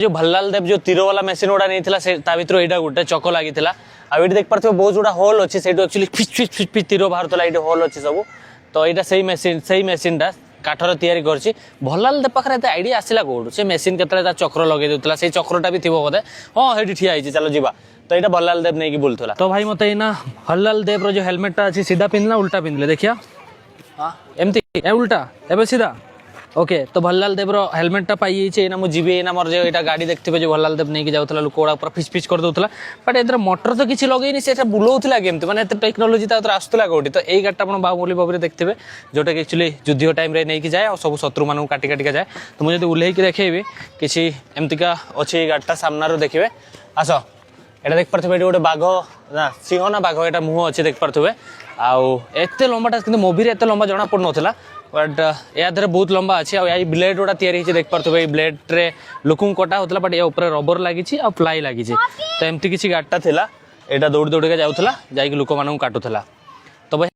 जो भल्लाल देव जो तीर वाला मेसीन गुड़ा नहीं भर यहाँ गोटे चक लगी आठ देख पारे बहुत गुड़ा होल अच्छे से actually Fitch Fitch Fitch Fitch तीर बाहर ये होल अच्छे सब तो यहाँ से मेसीनटा काठर तैयारी करछि भल्लाल देव पाखे आईडिया आसला कौटू से मेसीन के चक्र लगे दूसरा से चक्रटा भी थी बोधे हाँ ये ठिया है चलो जीवा तो यहाँ भल्लाल देव नहीं बुलूला तो भाई मत ना भल्लाल देव जो हेलमेटा अच्छी सीधा पिंधला उल्टा पिंधले देखिया हाँ एमती उल्टा एवं सीधा ओके तो भल्लाल देव हेलमेटा पाई ना मुझे ना मोर जो यहाँ गाड़ी देखते जो भल्लाल देव नहीं जाऊला लोक गुड़ा पूरा फिच फिच कर दूसरा बट ए मोटर तो किसी लगे से बुलाऊला केमती मैंने टेक्नोलोजी आसूला कौटी तो यही गाड़ी आप बाहुबली बाबू देखते जोटा कि एक्चुअली युद्ध टाइम नहीं जाए और सब शत्रु मानू काटी काटिका जाए तो मुझे ओह्ल देखेबी किसी एमतिका अच्छी गाड़ीटा सामना देखिए आस यहाँ देख पारे ये गोटे बाघ ना सिंह ना बाघ यहाँ मुह अच्छे देख पारे आते लंबाटा कि मूवी एत लंबा जना पड़ नाला बट या बहुत लंबा अच्छी आई ब्लेड गुड़ा तैयारी देख पारे ब्लेड रे लोक कटा होता बट या रबर लगी प्लाई लगी तो एमती किसी गाड़ीटा था यहाँ दौड़ी दौड़िका जाऊला जा लोक मानू काटुला तो भाई